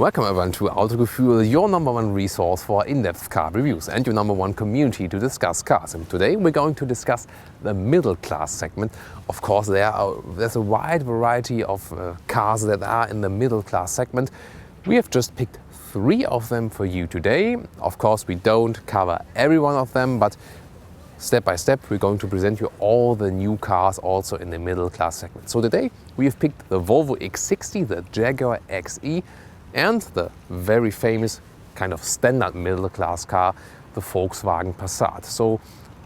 Welcome everyone to Autogefühl, your number one resource for in-depth car reviews and your number one community to discuss cars. And today we're going to discuss the middle class segment. Of course, there's a wide variety of cars that are in the middle class segment. We have just picked 3 of them for you today. Of course, we don't cover every one of them, but step by step, we're going to present you all the new cars also in the middle class segment. So today we have picked the Volvo X60, the Jaguar XE, and the very famous kind of standard middle class car, the Volkswagen Passat. So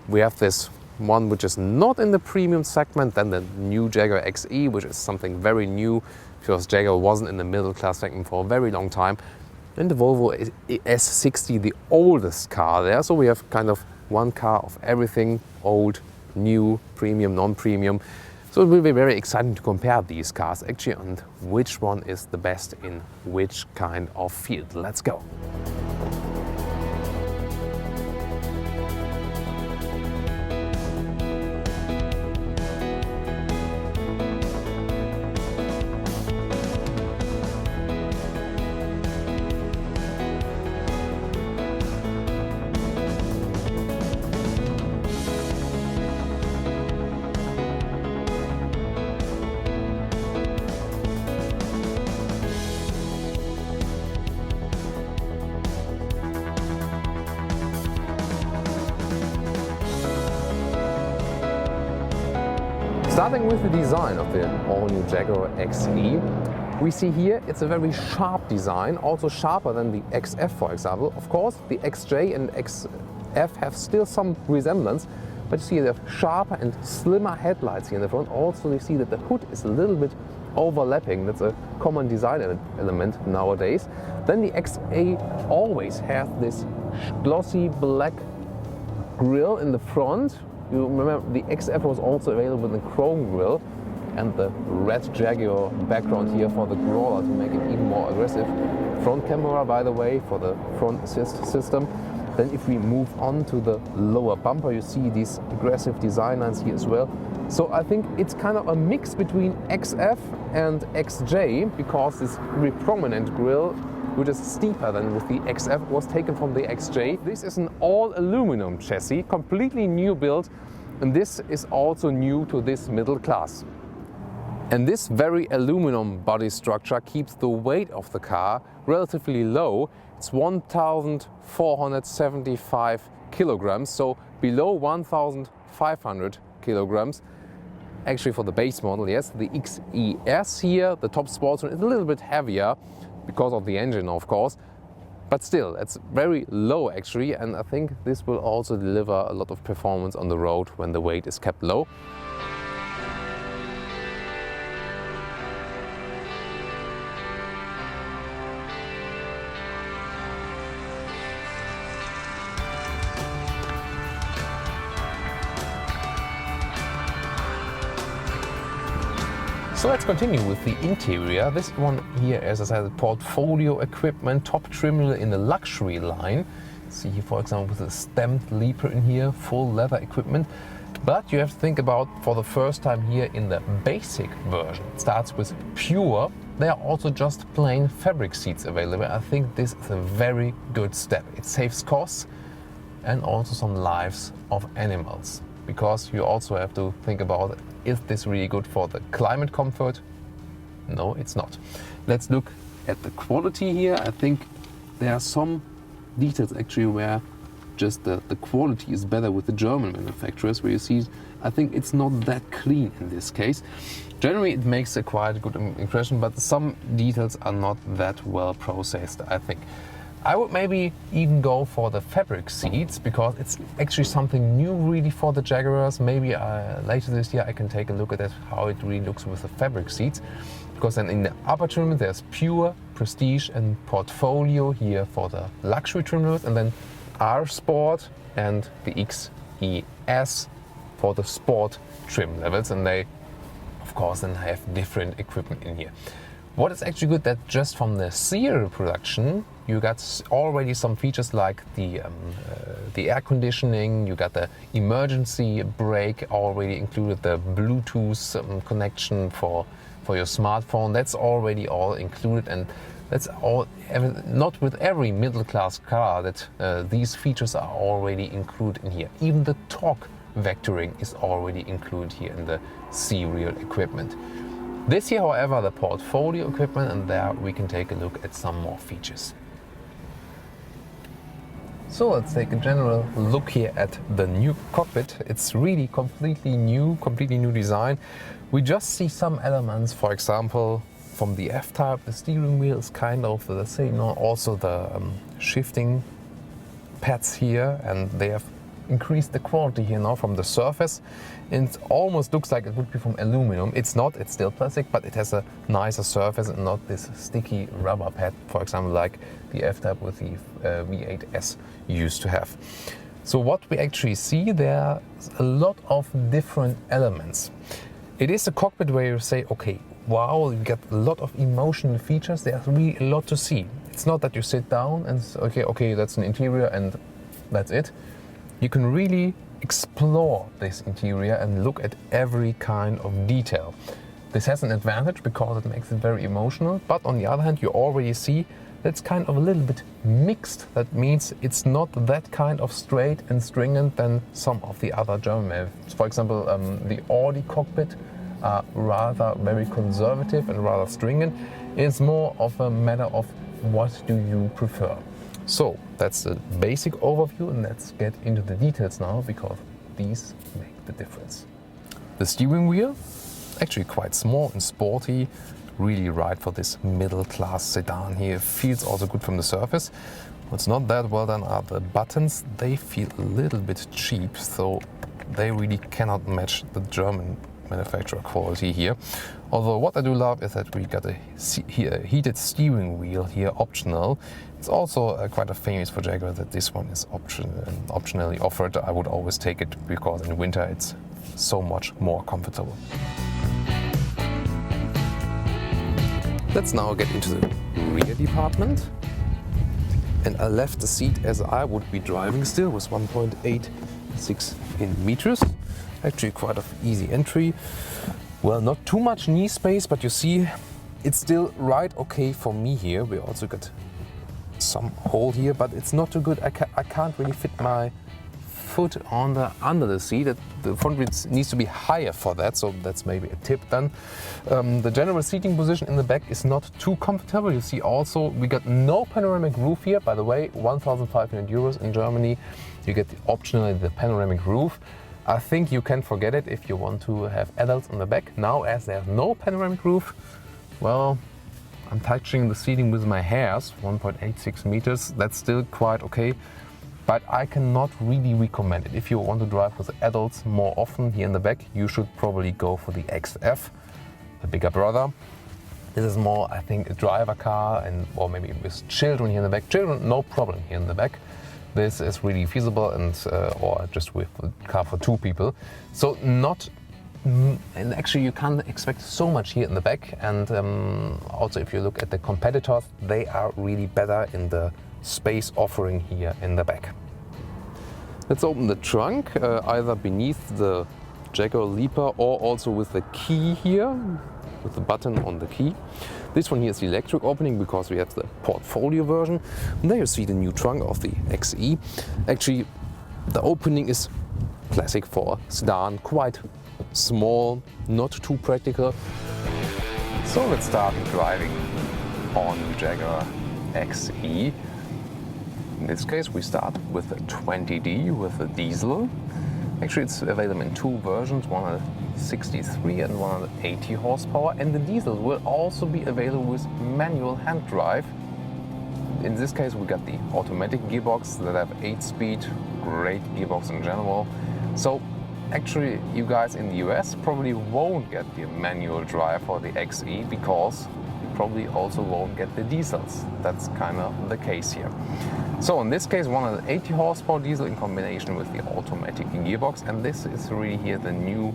we have this one which is not in the premium segment, then the new Jaguar XE, which is something very new because Jaguar wasn't in the middle class segment for a very long time, and the Volvo S60, the oldest car there. So we have kind of one car of everything, old, new, premium, non-premium. So it will be very exciting to compare these cars actually and which one is the best in which kind of field. Let's go. Starting with the design of the all-new Jaguar XE, we see here it's a very sharp design, also sharper than the XF, for example. Of course, the XJ and XF have still some resemblance, but you see they have sharper and slimmer headlights here in the front. Also, you see that the hood is a little bit overlapping. That's a common design element nowadays. Then the XA always has this glossy black grille in the front. You remember the XF was also available with the chrome grille and the red Jaguar background here for the crawler to make it even more aggressive. Front camera, by the way, for the front assist system. Then if we move on to the lower bumper, you see these aggressive design lines here as well. So I think it's kind of a mix between XF and XJ, because this very prominent grille, which is steeper than with the XF, was taken from the XJ. This is an all-aluminum chassis, completely new build, and this is also new to this middle class. And this very aluminum body structure keeps the weight of the car relatively low. It's 1,475 kilograms, so below 1,500 kilograms. Actually for the base model, yes. The XES here, the top sports one, is a little bit heavier, because of the engine, of course, but still it's very low actually, and I think this will also deliver a lot of performance on the road when the weight is kept low. So let's continue with the interior. This one here, as I said, portfolio equipment, top trim in the luxury line. See here, for example, with a stamped leaper in here, full leather equipment. But you have to think about, for the first time here in the basic version, it starts with pure. There are also just plain fabric seats available. I think this is a very good step. It saves costs and also some lives of animals, because you also have to think about, is this really good for the climate comfort? No, it's not. Let's look at the quality here. I think there are some details actually where just the quality is better with the German manufacturers, where you see, I think it's not that clean in this case. Generally it makes a quite good impression, but some details are not that well processed, I think. I would maybe even go for the fabric seats, because it's actually something new really for the Jaguars. Maybe later this year I can take a look at that, how it really looks with the fabric seats. Because then in the upper trim there's pure, prestige and portfolio here for the luxury trim levels, and then R Sport and the XES for the sport trim levels, and they of course then have different equipment in here. What is actually good, that just from the serial production you got already some features like the air conditioning, you got the emergency brake already included, the Bluetooth connection for your smartphone. That's already all included, and That's all. Not with every middle-class car that these features are already included in here. Even the torque vectoring is already included here in the serial equipment. This here, however, the portfolio equipment, and there we can take a look at some more features. So let's take a general look here at the new cockpit. It's really completely new design. We just see some elements, for example, from the F-Type, the steering wheel is kind of the same. Also the shifting pads here, and they have increased the quality here now from the surface. It almost looks like it would be from aluminum. It's not, it's still plastic, but it has a nicer surface and not this sticky rubber pad, for example, like the F-Type with the V8S used to have. So what we actually see, there's a lot of different elements. It is a cockpit where you say, okay, wow, you get a lot of emotional features. There's really a lot to see. It's not that you sit down and say, okay, that's an interior and that's it. You can really explore this interior and look at every kind of detail. This has an advantage because it makes it very emotional, but on the other hand, you already see that's kind of a little bit mixed. That means it's not that kind of straight and stringent than some of the other German. For example, the Audi cockpit are rather very conservative and rather stringent. It's more of a matter of what do you prefer. So that's the basic overview, and let's get into the details now because these make the difference. The steering wheel, actually quite small and sporty, really right for this middle class sedan here. Feels also good from the surface. What's not that well done are the buttons. They feel a little bit cheap, so they really cannot match the German manufacturer quality here. Although what I do love is that we got a heated steering wheel here, optional. It's also quite a famous for Jaguar that this one is optionally offered. I would always take it because in winter it's so much more comfortable. Let's now get into the rear department. And I left the seat as I would be driving still with 1.86 in meters. Actually quite an easy entry. Well, not too much knee space, but you see it's still right okay for me here. We also got some hole here, but it's not too good. I can't really fit my foot under the seat. The front wheel needs to be higher for that, so that's maybe a tip then. The general seating position in the back is not too comfortable. You see also we got no panoramic roof here. By the way, 1,500 euros in Germany. You get optionally the panoramic roof. I think you can forget it if you want to have adults on the back. Now, as there's no panoramic roof, well, I'm touching the seating with my hairs, 1.86 meters. That's still quite okay, but I cannot really recommend it. If you want to drive with adults more often here in the back, you should probably go for the XF, the bigger brother. This is more, I think, a driver car, or maybe with children here in the back. Children, no problem here in the back. This is really feasible, and or just with a car for two people. So and actually you can't expect so much here in the back. And also if you look at the competitors, they are really better in the space offering here in the back. Let's open the trunk, either beneath the Jaguar Leaper or also with the key here, with the button on the key. This one here is the electric opening because we have the portfolio version. And there you see the new trunk of the XE. Actually, the opening is classic for sedan, quite small, not too practical. So let's start driving on Jaguar XE. In this case, we start with the 20D with the diesel. Actually, it's available in two versions, 163 and 180 horsepower, and the diesel will also be available with manual hand drive. In this case, we got the automatic gearbox that have 8-speed, great gearbox in general. So actually, you guys in the US probably won't get the manual drive for the XE because you probably also won't get the diesels. That's kind of the case here. So in this case, 180 horsepower diesel in combination with the automatic gearbox, and this is really here the new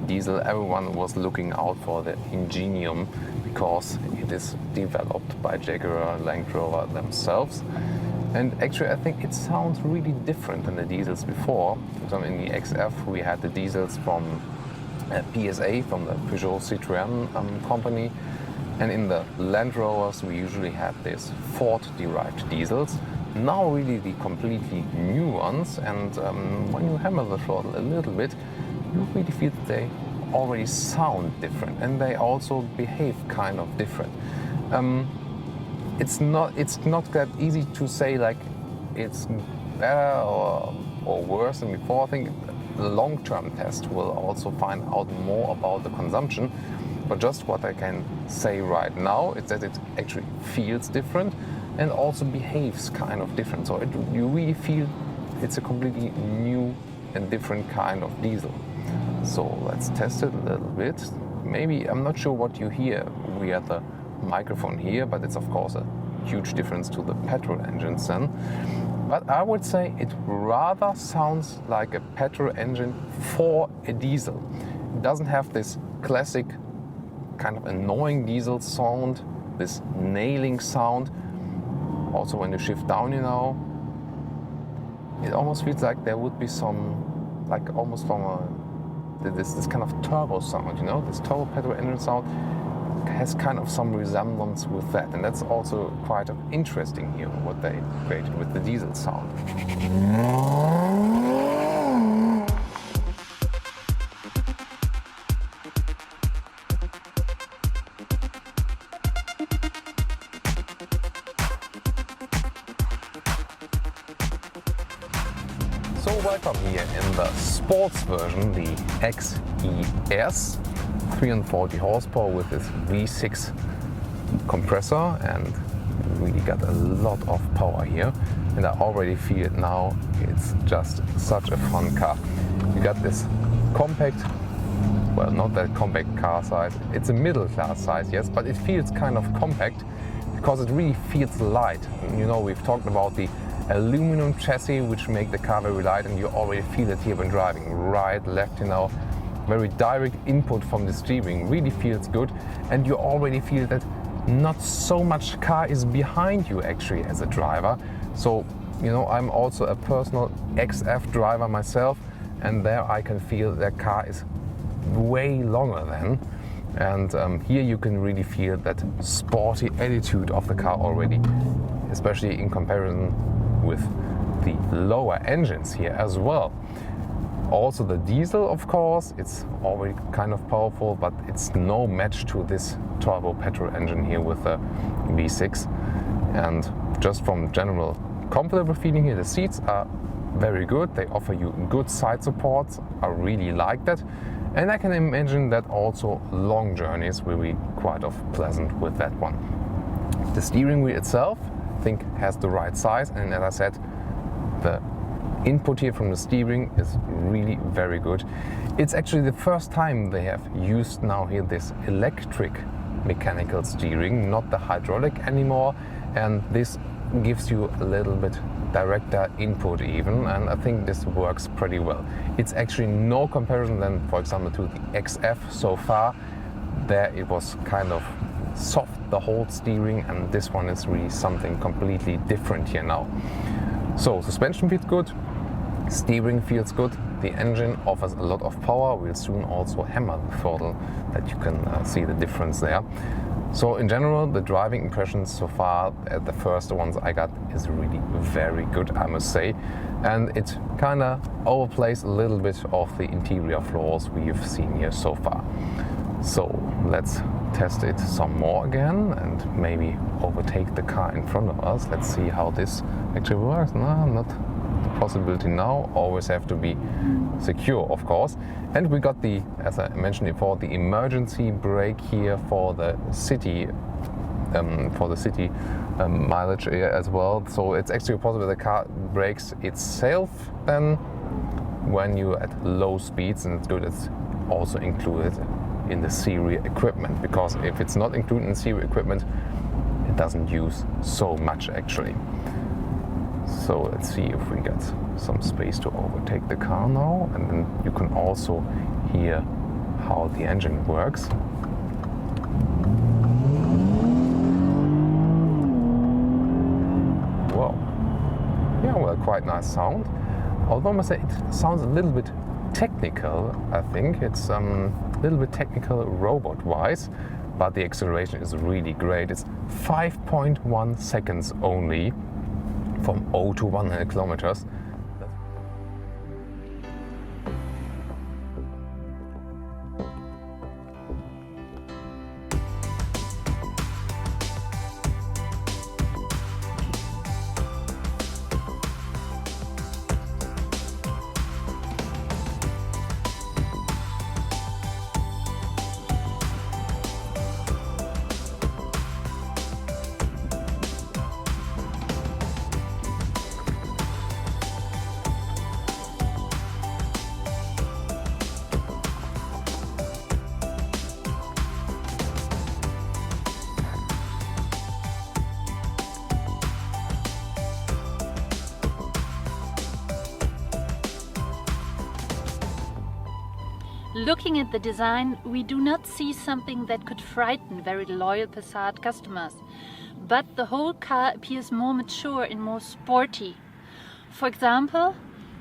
diesel. Everyone was looking out for the Ingenium because it is developed by Jaguar Land Rover themselves. And actually, I think it sounds really different than the diesels before. For example, in the XF, we had the diesels from PSA, from the Peugeot Citroën company. And in the Land Rovers we usually had this Ford-derived diesels. Now really the completely new ones, and when you hammer the throttle a little bit, you really feel that they already sound different, and they also behave kind of different. It's not that easy to say like it's better or worse than before. I think the long-term test will also find out more about the consumption. But just what I can say right now is that it actually feels different and also behaves kind of different. So you really feel it's a completely new and different kind of diesel. So let's test it a little bit. Maybe, I'm not sure what you hear via the microphone here, but it's of course a huge difference to the petrol engines then. But I would say it rather sounds like a petrol engine for a diesel. It doesn't have this classic kind of annoying diesel sound, this nailing sound. Also when you shift down, you know, it almost feels like there would be some, like almost from this kind of turbo sound, you know, this turbo petrol engine sound has kind of some resemblance with that. And that's also quite interesting here, what they created with the diesel sound. So welcome here in the sports version, the XES, 340 horsepower with this V6 compressor, and really got a lot of power here. And I already feel it now, it's just such a fun car. You got this compact, well, not that compact car size, it's a middle class size, yes, but it feels kind of compact because it really feels light. And, you know, we've talked about the aluminum chassis which make the car very light, and you already feel it here when driving. Right, left, you know, very direct input from the steering, really feels good, and you already feel that not so much car is behind you actually as a driver. So, you know, I'm also a personal XF driver myself, and there I can feel that car is way longer than. And here you can really feel that sporty attitude of the car already, especially in comparison with the lower engines here as well. Also the diesel, of course, it's already kind of powerful, but it's no match to this turbo petrol engine here with the V6. And just from general comfortable feeling here, the seats are very good. They offer you good side supports. I really like that. And I can imagine that also long journeys will be quite pleasant with that one. The steering wheel itself, I think, has the right size, and as I said, the input here from the steering is really very good. It's actually the first time they have used now here this electric mechanical steering, not the hydraulic anymore, and this gives you a little bit director input even, and I think this works pretty well. It's actually no comparison than, for example, to the XF so far. There it was kind of soft, the whole steering, and this one is really something completely different here now. So suspension feels good, steering feels good, the engine offers a lot of power. We'll soon also hammer the throttle that you can see the difference there. So in general, the driving impressions so far, the first ones I got, is really very good, I must say. And it kind of overplays a little bit of the interior flaws we've seen here so far. So let's test it some more again and maybe overtake the car in front of us. Let's see how this actually works. No, not the possibility now. Always have to be secure, of course. And we got the, as I mentioned before, the emergency brake here for the city mileage as well. So it's actually possible the car brakes itself then when you're at low speeds, and it's good it's also included in the series equipment, because if it's not included in series equipment, it doesn't use so much actually. So let's see if we get some space to overtake the car now, and then you can also hear how the engine works. Wow, yeah, well, quite nice sound. Although I must say it sounds a little bit technical. I think it's a little bit technical robot-wise, but the acceleration is really great. It's 5.1 seconds only from 0 to 100 kilometers. Looking at the design, we do not see something that could frighten very loyal Passat customers, but the whole car appears more mature and more sporty. For example,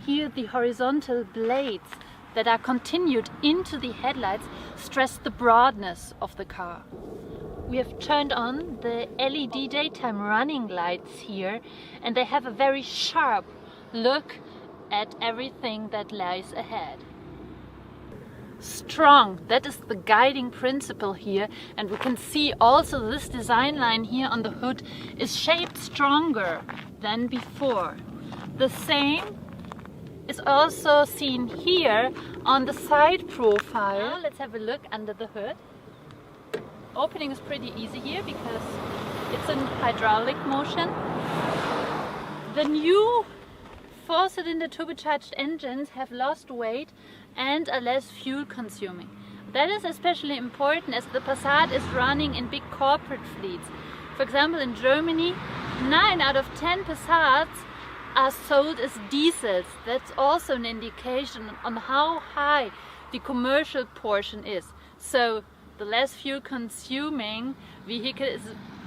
here the horizontal blades that are continued into the headlights stress the broadness of the car. We have turned on the LED daytime running lights here, and they have a very sharp look at everything that lies ahead. Strong, that is the guiding principle here, and we can see also this design line here on the hood is shaped stronger than before. The same is also seen here on the side profile. Now let's have a look under the hood. Opening is pretty easy here because it's in hydraulic motion. The new 4-cylinder turbocharged engines have lost weight and are less fuel consuming. That is especially important as the Passat is running in big corporate fleets. For example, in Germany, 9 out of 10 Passats are sold as diesels. That's also an indication on how high the commercial portion is. So the less fuel consuming vehicle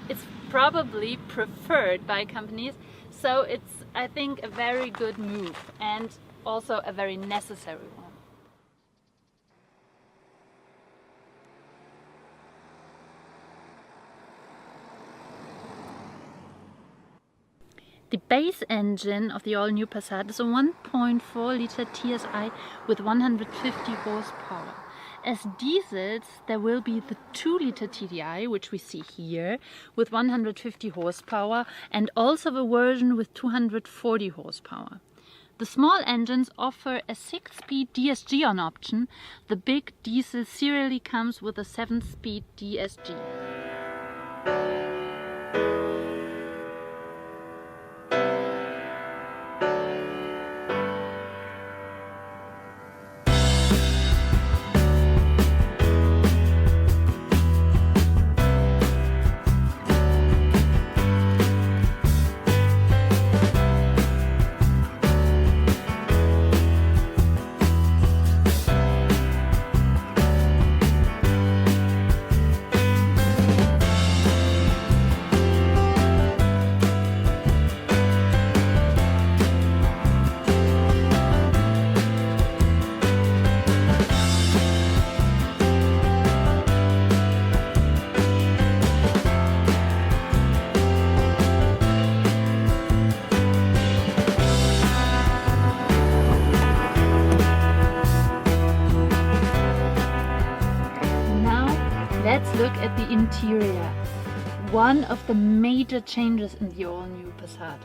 is probably preferred by companies. So it's, I think, a very good move and also a very necessary one. The base engine of the all-new Passat is a 1.4 liter TSI with 150 horsepower. As diesels, there will be the 2 liter TDI, which we see here, with 150 horsepower, and also the version with 240 horsepower. The small engines offer a 6-speed DSG on option. The big diesel serially comes with a 7-speed DSG. Let's look at the interior. One of the major changes in the all-new Passat.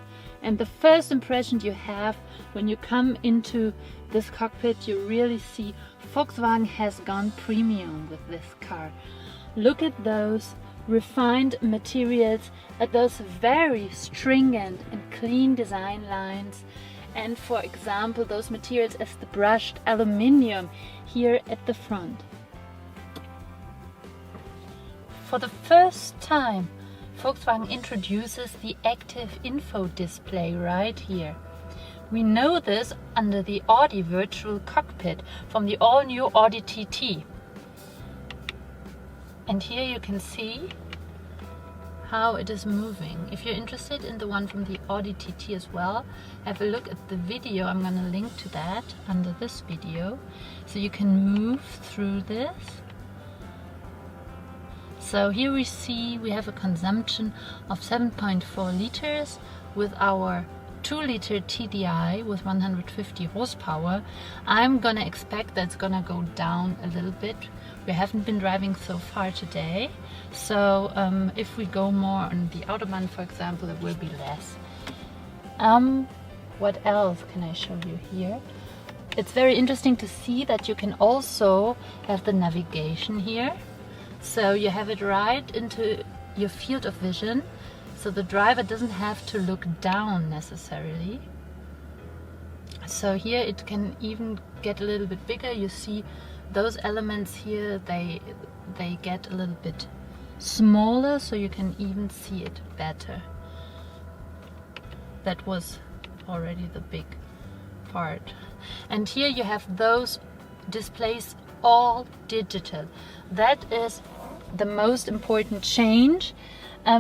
And the first impression you have when you come into this cockpit, you really see Volkswagen has gone premium with this car. Look at those refined materials, at those very stringent and clean design lines. And for example, those materials as the brushed aluminium here at the front. For the first time, Volkswagen introduces the active info display right here. We know this under the Audi virtual cockpit from the all-new Audi TT. And here you can see how it is moving. If you're interested in the one from the Audi TT as well, have a look at the video. I'm going to link to that under this video. So you can move through this. So here we see we have a consumption of 7.4 liters with our 2-liter TDI with 150 horsepower. I'm gonna expect that's gonna go down a little bit. We haven't been driving so far today, so if we go more on the Autobahn, for example, it will be less. What else can I show you here? It's very interesting to see that you can also have the navigation here. So you have it right into your field of vision, so the driver doesn't have to look down necessarily. So here it can even get a little bit bigger. You see those elements here, they get a little bit smaller, so you can even see it better. That was already the big part. And here you have those displays all digital. That is the most important change.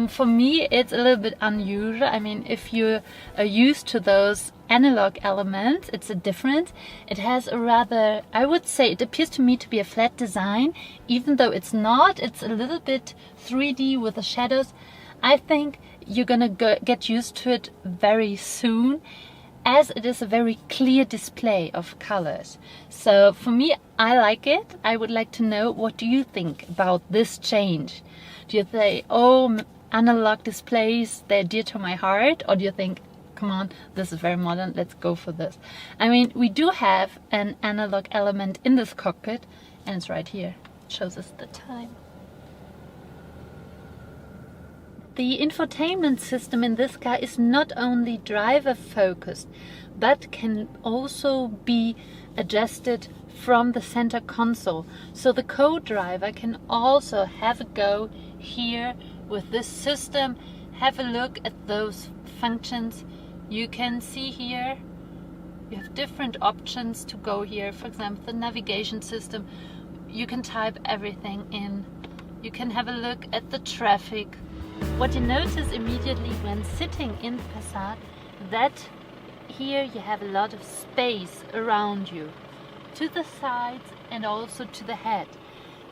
For me, it's a little bit unusual. I mean, if you are used to those analog elements, it's a difference. It has a rather, I would say, it appears to me to be a flat design, even though it's not. It's a little bit 3D with the shadows. I think you're gonna get used to it very soon, as it is a very clear display of colors. So for me, I like it. I would like to know, what do you think about this change? Do you say, oh, analog displays, they're dear to my heart? Or do you think, come on, this is very modern, let's go for this? I mean, we do have an analog element in this cockpit, and it's right here. It shows us the time. The infotainment system in this car is not only driver focused, but can also be adjusted from the center console. So the co-driver can also have a go here with this system, have a look at those functions. You can see here, you have different options to go here. For example, the navigation system, you can type everything in. You can have a look at the traffic. What you notice immediately when sitting in Passat, that here you have a lot of space around you, to the sides and also to the head.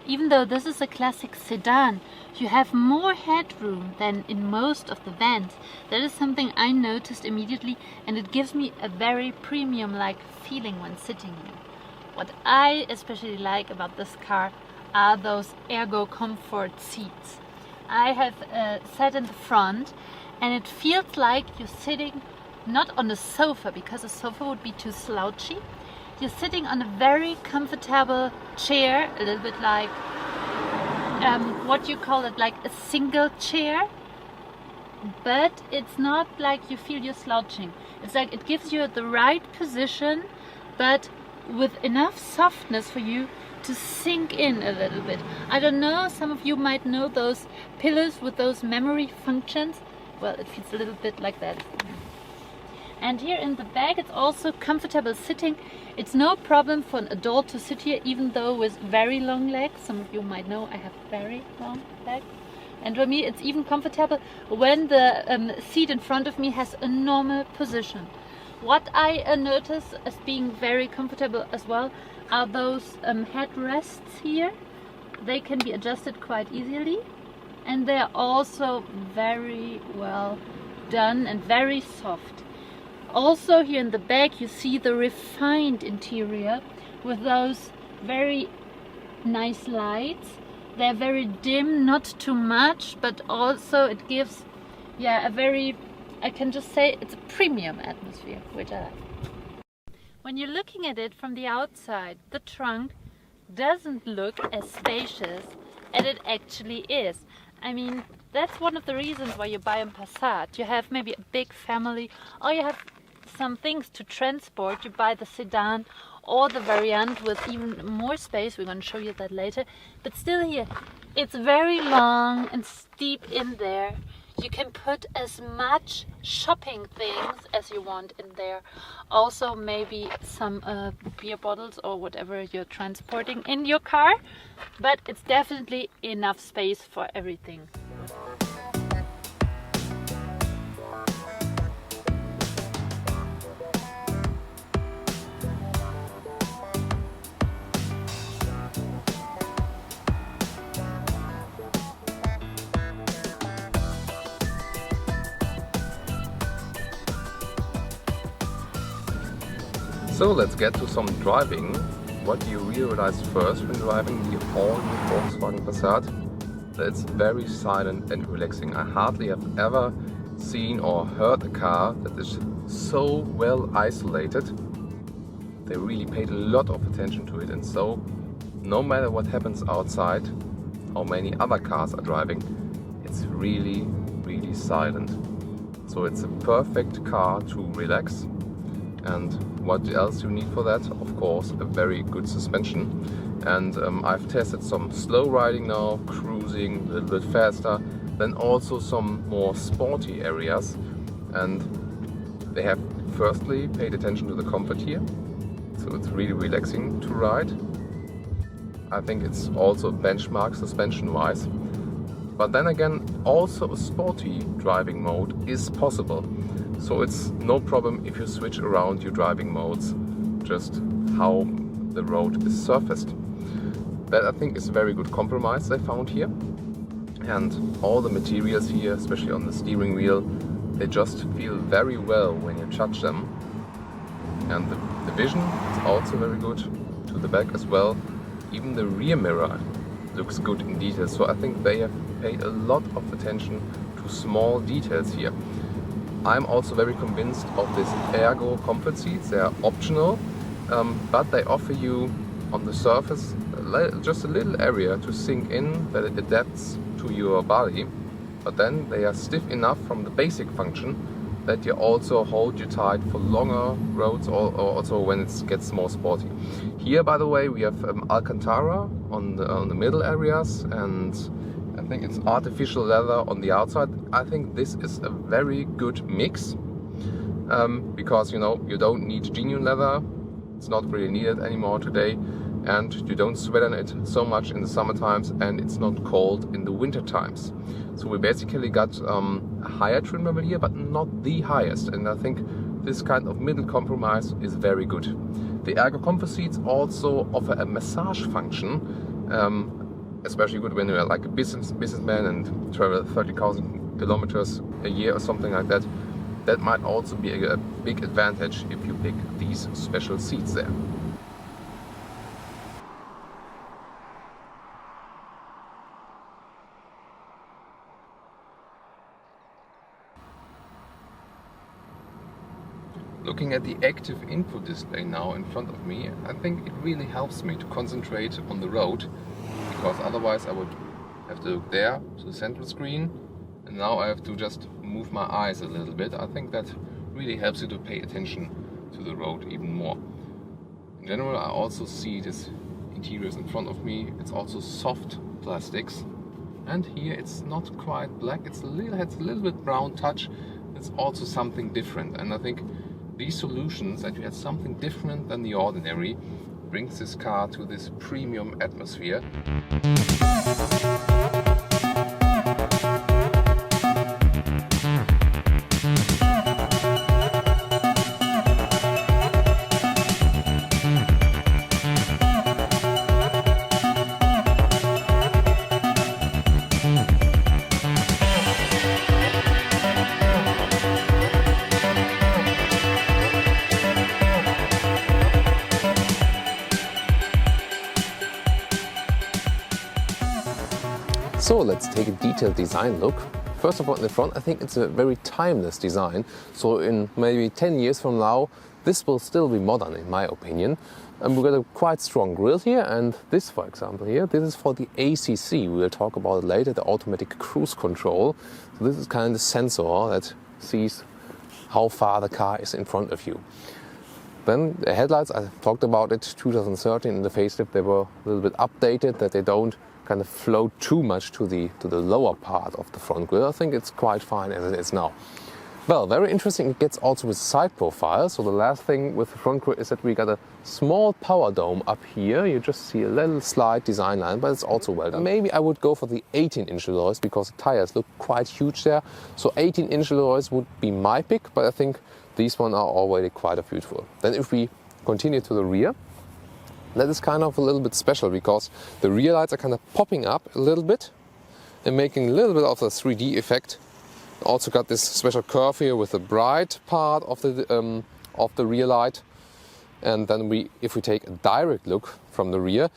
Even though this is a classic sedan, you have more headroom than in most of the vans. That is something I noticed immediately, and it gives me a very premium-like feeling when sitting here. What I especially like about this car are those ergo comfort seats. I have sat in the front, and it feels like you're sitting not on a sofa, because a sofa would be too slouchy. You're sitting on a very comfortable chair, a little bit like, what you call it, like a single chair. But it's not like you feel you're slouching. It's like it gives you the right position, but with enough softness for you to sink in a little bit. I don't know, some of you might know those pillows with those memory functions. Well, it feels a little bit like that. And here in the back, it's also comfortable sitting. It's no problem for an adult to sit here, even though with very long legs. Some of you might know I have very long legs. And for me, it's even comfortable when the seat in front of me has a normal position. What I notice as being very comfortable as well are those headrests here. They can be adjusted quite easily, and they're also very well done and very soft. Also here in the back you see the refined interior with those very nice lights. They're very dim, not too much, but also it gives, yeah, a very, I can just say it's a premium atmosphere, which I like. When you're looking at it from the outside, the trunk doesn't look as spacious as it actually is. I mean, that's one of the reasons why you buy a Passat. You have maybe a big family, or you have some things to transport. You buy the sedan or the variant with even more space. We're going to show you that later. But still here, it's very long and steep in there. You can put as much shopping things as you want in there. Also maybe some beer bottles or whatever you're transporting in your car. But it's definitely enough space for everything. So let's get to some driving. What do you realize first when driving the all-new Volkswagen Passat? That it's very silent and relaxing. I hardly have ever seen or heard a car that is so well isolated. They really paid a lot of attention to it, and so no matter what happens outside, how many other cars are driving, it's really, really silent. So it's a perfect car to relax. And what else you need for that? Of course, a very good suspension. And I've tested some slow riding now, cruising a little bit faster, then also some more sporty areas. And they have firstly paid attention to the comfort here. So it's really relaxing to ride. I think it's also benchmark suspension wise. But then again, also a sporty driving mode is possible. So it's no problem if you switch around your driving modes, just how the road is surfaced. That I think is a very good compromise I found here. And all the materials here, especially on the steering wheel, they just feel very well when you touch them. And the vision is also very good, to the back as well. Even the rear mirror looks good in detail. So I think they have paid a lot of attention to small details here. I'm also very convinced of this ergo comfort seats. They are optional, but they offer you on the surface just a little area to sink in, that it adapts to your body. But then they are stiff enough from the basic function that you also hold you tight for longer roads, or also when it gets more sporty. Here, by the way, we have Alcantara on the middle areas, and I think it's artificial leather on the outside. I think this is a very good mix, because you know, you don't need genuine leather. It's not really needed anymore today, and you don't sweat on it so much in the summer times, and it's not cold in the winter times. So we basically got a higher trim level here, but not the highest, and I think this kind of middle compromise is very good. The ergo comfort seats also offer a massage function, especially good when you're like a businessman and travel 30,000 kilometers a year or something like that. That might also be a big advantage if you pick these special seats there. Looking at the active input display now in front of me, I think it really helps me to concentrate on the road, because otherwise I would have to look there to the central screen, and now I have to just move my eyes a little bit. I think that really helps you to pay attention to the road even more. In general, I also see this interiors in front of me. It's also soft plastics, and here it's not quite black. It's a little bit brown touch. It's also something different, and I think these solutions, that you had something different than the ordinary, brings this car to this premium atmosphere. So let's take a detailed design look. First of all, in the front, I think it's a very timeless design. So in maybe 10 years from now, this will still be modern in my opinion. And we've got a quite strong grille here, and this, for example, here, this is for the ACC. We'll talk about it later, the automatic cruise control. So this is kind of the sensor that sees how far the car is in front of you. Then the headlights, I talked about it, 2013 in the facelift, they were a little bit updated, that they don't kind of float too much to the lower part of the front grille. I think it's quite fine as it is now. Well, very interesting, it gets also with side profile. So the last thing with the front grille is that we got a small power dome up here. You just see a little slight design line, but it's also well done. Maybe I would go for the 18-inch alloys because the tires look quite huge there. So 18-inch alloys would be my pick, but I think these ones are already quite beautiful. Then if we continue to the rear, that is kind of a little bit special because the rear lights are kind of popping up a little bit and making a little bit of a 3D effect. Also got this special curve here with the bright part of the rear light. And then if we take a direct look from the rear,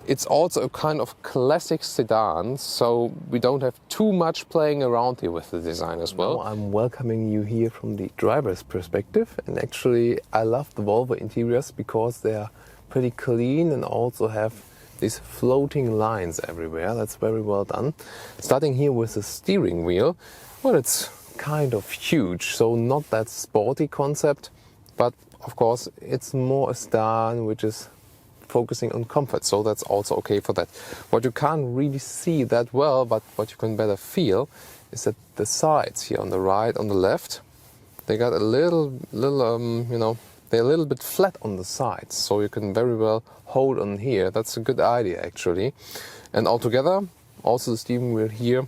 it's also a kind of classic sedan, so we don't have too much playing around here with the design as well. Now I'm welcoming you here from the driver's perspective, and actually I love the Volvo interiors because they are pretty clean and also have these floating lines everywhere. That's very well done. Starting here with the steering wheel, well, it's kind of huge, so not that sporty concept, but of course it's more a sedan which is focusing on comfort, so that's also okay for that. What you can't really see that well, but what you can better feel, is that the sides here on the right, on the left, they got a little you know, they're a little bit flat on the sides, so you can very well hold on here. That's a good idea actually. And altogether, also the steering wheel here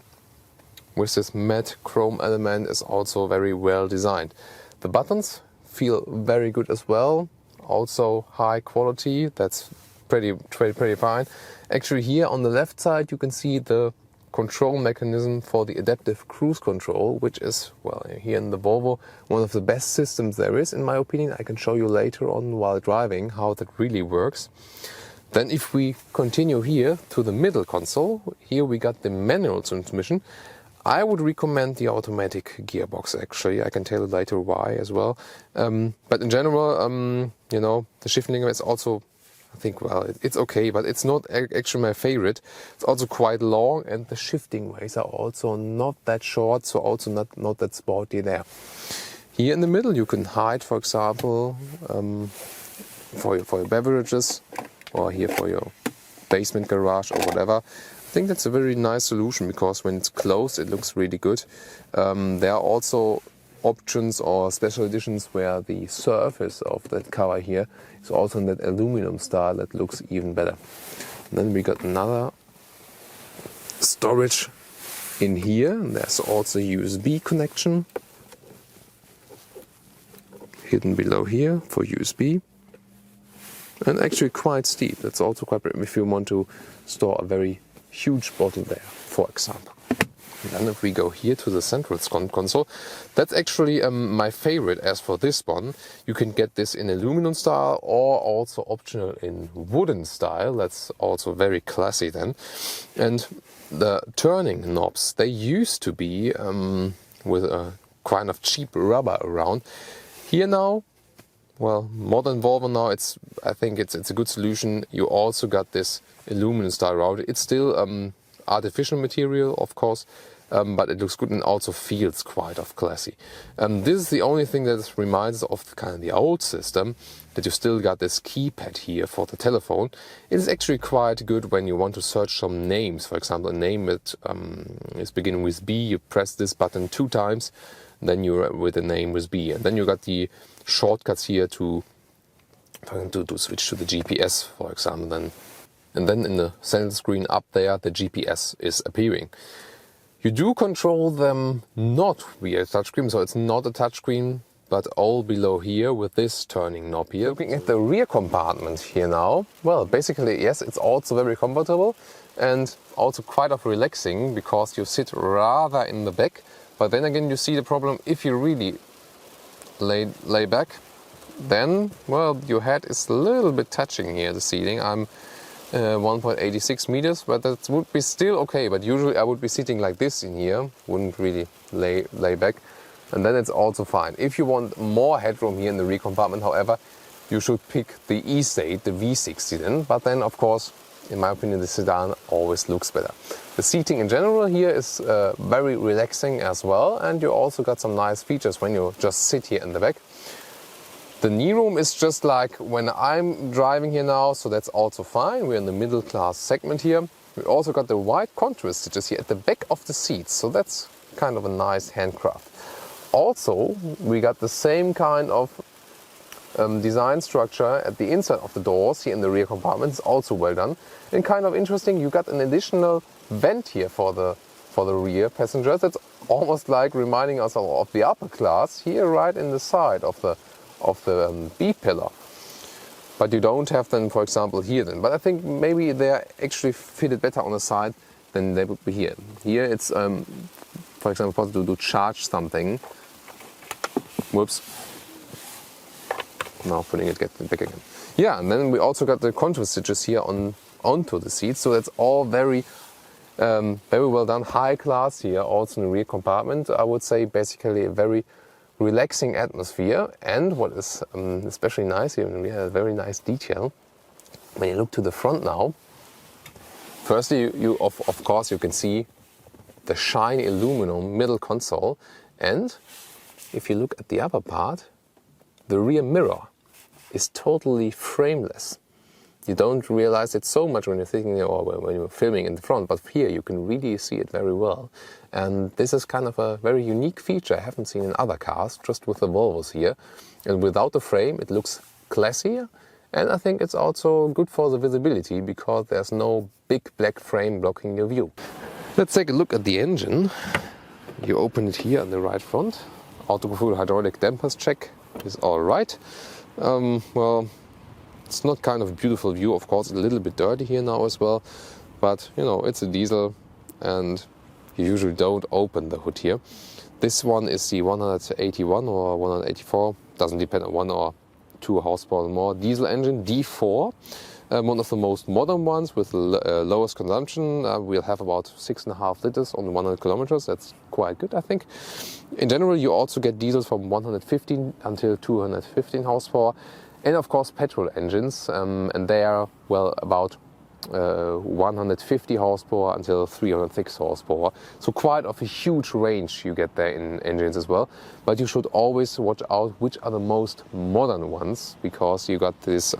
with this matte chrome element is also very well designed. The buttons feel very good as well. Also high quality, that's pretty fine. Actually here on the left side you can see the control mechanism for the adaptive cruise control, which is, well, here in the Volvo, one of the best systems there is in my opinion. I can show you later on while driving how that really works. Then if we continue here to the middle console, here we got the manual transmission. I would recommend the automatic gearbox actually. I can tell you later why as well. But in general, you know, the shifting is also, I think, well, it's okay, but it's not actually my favorite. It's also quite long, and the shifting ways are also not that short, so also not that sporty there. Here in the middle you can hide, for example, for your beverages, or here for your basement garage or whatever. I think that's a very nice solution because when it's closed it looks really good. There are also options or special editions where the surface of that cover here is also in that aluminum style that looks even better. And then we got another storage in here, and there's also a USB connection hidden below here for USB. And actually quite steep. That's also quite pretty if you want to store a very huge bottle there, for example. And then if we go here to the central console, that's actually my favorite. As for this one, you can get this in aluminum style or also optional in wooden style. That's also very classy then. And the turning knobs, they used to be with a kind of cheap rubber around. Here now, well, modern Volvo now, I think it's a good solution. You also got this aluminum style router. It's still artificial material, of course, but it looks good and also feels quite classy. This is the only thing that reminds of kind of the old system, that you still got this keypad here for the telephone. It is actually quite good when you want to search some names. For example, a name that is beginning with B, you press this button 2 times, then you're with the name with B, and then you got the shortcuts here to switch to the GPS, for example. And then in the center screen up there, the GPS is appearing. You do control them not via touchscreen, so it's not a touchscreen, but all below here with this turning knob here. Looking at the rear compartment here now, well, basically, yes, it's also very comfortable and also quite relaxing because you sit rather in the back. But then again, you see the problem if you really lay back, then, well, your head is a little bit touching here, the seating. I'm 1.86 meters, but that would be still okay. But usually I would be sitting like this in here, wouldn't really lay back, and then it's also fine. If you want more headroom here in the rear compartment, however, you should pick the E-State, the V60 then. But then, of course, in my opinion, the sedan always looks better. The seating in general here is very relaxing as well, and you also got some nice features when you just sit here in the back. The knee room is just like when I'm driving here now, so that's also fine. We're in the middle class segment here. We also got the white contrast stitches here at the back of the seats, so that's kind of a nice handcraft. Also, we got the same kind of design structure at the inside of the doors here in the rear compartment. It's also well done. And kind of interesting, you got an additional vent here for the rear passengers. That's almost like reminding us of the upper class here, right in the side of the B pillar. But you don't have them, for example, here then. But I think maybe they're actually fitted better on the side than they would be here. Here it's, for example, possible to charge something. Whoops. Now putting it back again. Yeah, and then we also got the contour stitches here onto the seats, so that's all very well done, high class here, also in the rear compartment. I would say basically a very relaxing atmosphere, and what is especially nice here, we have a very nice detail. When you look to the front now, firstly, you of course you can see the shiny aluminum middle console, and if you look at the upper part, the rear mirror is totally frameless. You don't realize it so much when you're thinking or when you're filming in the front, but here you can really see it very well. And this is kind of a very unique feature I haven't seen in other cars, just with the Volvos here. And without the frame, it looks classier. And I think it's also good for the visibility because there's no big black frame blocking your view. Let's take a look at the engine. You open it here on the right front. Autogefühl hydraulic dampers check is all right. Well, it's not kind of a beautiful view, of course, it's a little bit dirty here now as well, but you know, it's a diesel and you usually don't open the hood here. This one is the 181 or 184, doesn't depend on 1 or 2 horsepower more, diesel engine, D4. One of the most modern ones with lowest consumption. We'll have about 6.5 liters on 100 kilometers. That's quite good, I think. In general, you also get diesels from 115 until 215 horsepower. And of course, petrol engines. And they are, well, about 150 horsepower until 306 horsepower. So quite of a huge range you get there in engines as well. But you should always watch out which are the most modern ones, because you got this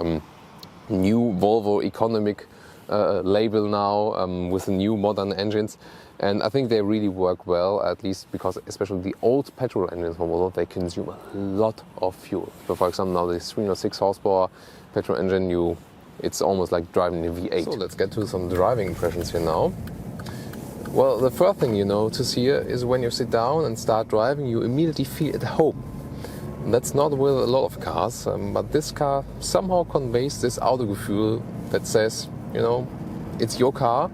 new Volvo economic label now with the new modern engines, and I think they really work well, at least because especially the old petrol engines from Volvo, they consume a lot of fuel. So for example, now the 306 horsepower petrol engine, it's almost like driving a V8. So let's get to some driving impressions here now. Well, the first thing you notice here is when you sit down and start driving, you immediately feel at home. That's not with a lot of cars, but this car somehow conveys this Autogefühl that says, it's your car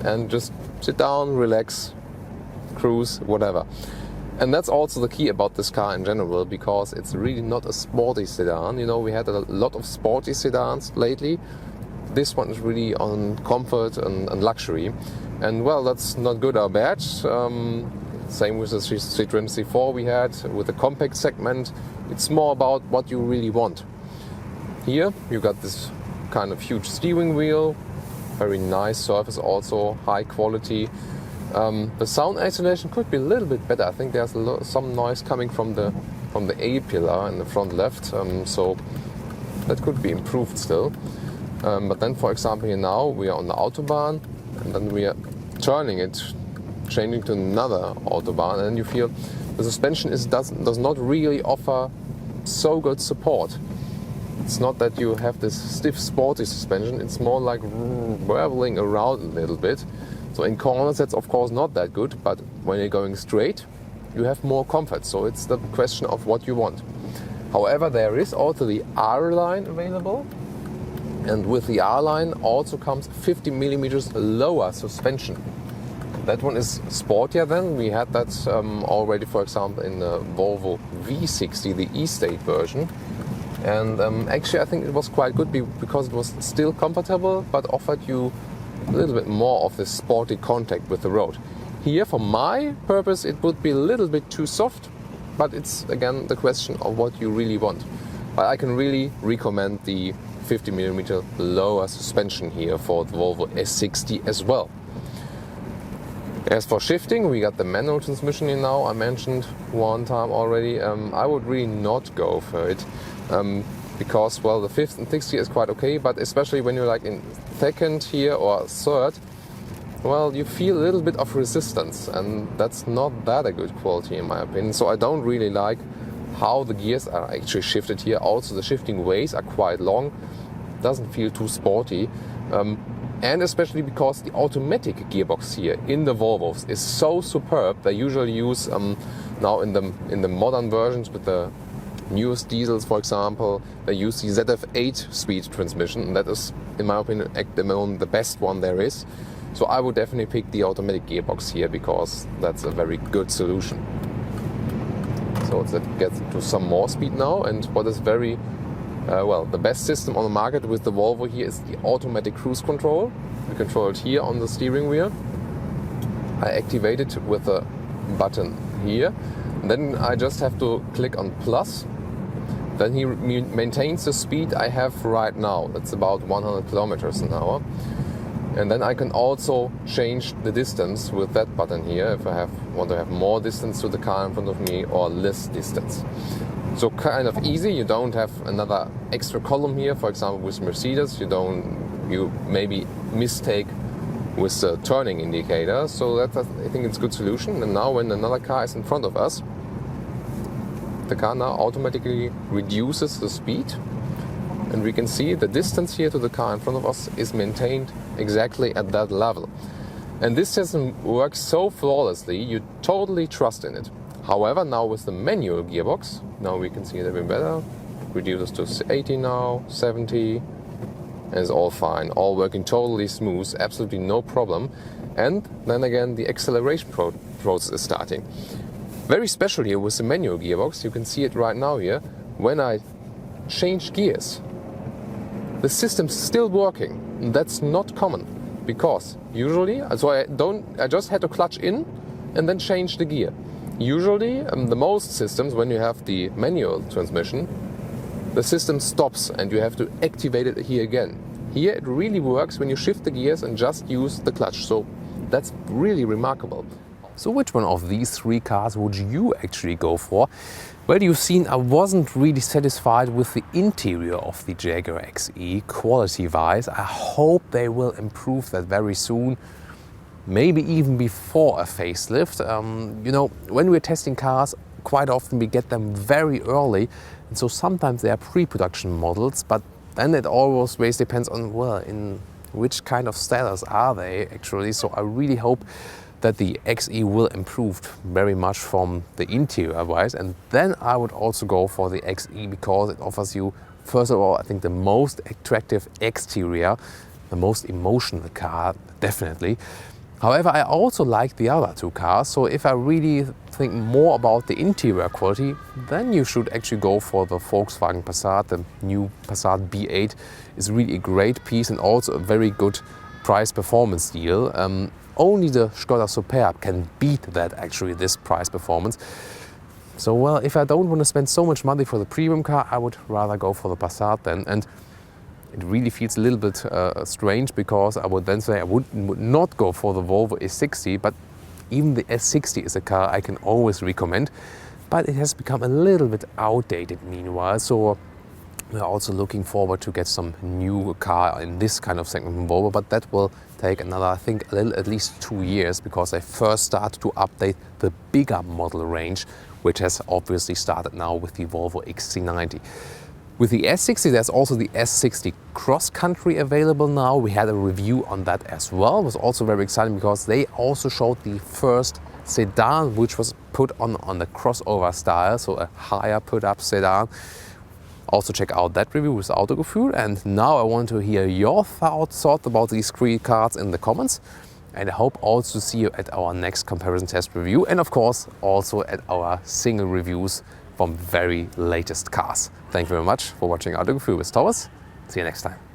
and just sit down, relax, cruise, whatever. And that's also the key about this car in general, because it's really not a sporty sedan. We had a lot of sporty sedans lately. This one is really on comfort and luxury. And well, that's not good or bad. Same with the Citroën C4 we had with the compact segment. It's more about what you really want. Here you got this kind of huge steering wheel, very nice surface also, high quality. The sound isolation could be a little bit better. I think there's some noise coming from the A pillar in the front left, so that could be improved still. But then, for example, here now we are on the Autobahn, and then we are turning it, changing to another Autobahn, and then you feel the suspension does not really offer so good support. It's not that you have this stiff sporty suspension, it's more like wirbling around a little bit. So in corners that's of course not that good, but when you're going straight you have more comfort, so it's the question of what you want. However, there is also the R-Line available, and with the R-Line also comes 50 millimeters lower suspension. That one is sportier than we had that already, for example, in the Volvo V60, the E-State version. And actually I think it was quite good because it was still comfortable but offered you a little bit more of this sporty contact with the road. Here, for my purpose, it would be a little bit too soft, but it's again the question of what you really want. But I can really recommend the 50mm lower suspension here for the Volvo S60 as well. As for shifting, we got the manual transmission here now. I mentioned one time already. I would really not go for it because, well, the 5th and 6th gear is quite okay, but especially when you're like in 2nd here or 3rd, well, you feel a little bit of resistance, and that's not that a good quality in my opinion. So I don't really like how the gears are actually shifted here. Also, the shifting ways are quite long. Doesn't feel too sporty. And especially because the automatic gearbox here in the Volvos is so superb. They usually use now in the modern versions with the newest diesels, for example, they use the ZF8 speed transmission, and that is, in my opinion, at the moment the best one there is. So I would definitely pick the automatic gearbox here because that's a very good solution. So let's get to some more speed now. And what is very, well, the best system on the market with the Volvo here is the automatic cruise control. You control it here on the steering wheel. I activate it with a button here. And then I just have to click on plus. Then he maintains the speed I have right now. That's about 100 kilometers an hour. And then I can also change the distance with that button here if I want to have more distance to the car in front of me or less distance. So kind of easy. You don't have another extra column here. For example, with Mercedes, you maybe mistake with the turning indicator. So I think it's a good solution. And now when another car is in front of us, the car now automatically reduces the speed, and we can see the distance here to the car in front of us is maintained exactly at that level. And this system works so flawlessly, you totally trust in it. However, now with the manual gearbox, now we can see it a bit better. Reduces to 80 now, 70, and it's all fine, all working totally smooth, absolutely no problem. And then again, the acceleration process is starting. Very special here with the manual gearbox, you can see it right now here, when I change gears, the system's still working. And that's not common, because usually, so I just had to clutch in and then change the gear. Usually, the most systems, when you have the manual transmission, the system stops and you have to activate it here again. Here it really works when you shift the gears and just use the clutch, so that's really remarkable. So which one of these three cars would you actually go for? Well, you've seen I wasn't really satisfied with the interior of the Jaguar XE quality-wise. I hope they will improve that very soon, maybe even before a facelift. You know, when we're testing cars, quite often we get them very early, and so sometimes they are pre-production models, but then it always depends on, well, in which kind of status are they actually. So I really hope that the XE will improve very much from the interior wise, and then I would also go for the XE because it offers you, first of all, I think the most attractive exterior, the most emotional car, definitely. However, I also like the other two cars, so if I really think more about the interior quality, then you should actually go for the Volkswagen Passat. The new Passat B8 is really a great piece and also a very good price-performance deal. Only the Skoda Superb can beat that, actually, this price performance. So, well, if I don't want to spend so much money for the premium car, I would rather go for the Passat then. And it really feels a little bit strange, because I would then say I would not go for the Volvo S60, but even the S60 is a car I can always recommend. But it has become a little bit outdated meanwhile, so we're also looking forward to get some new car in this kind of segment from Volvo, but that will take another, I think, at least 2 years, because they first start to update the bigger model range, which has obviously started now with the Volvo XC90. With the S60, there's also the S60 Cross Country available now. We had a review on that as well. It was also very exciting because they also showed the first sedan, which was put on the crossover style, so a higher put-up sedan. Also check out that review with Autogefühl. And now I want to hear your thoughts about these three cars in the comments. And I hope also to see you at our next comparison test review, and of course also at our single reviews from very latest cars. Thank you very much for watching Autogefühl with Thomas. See you next time.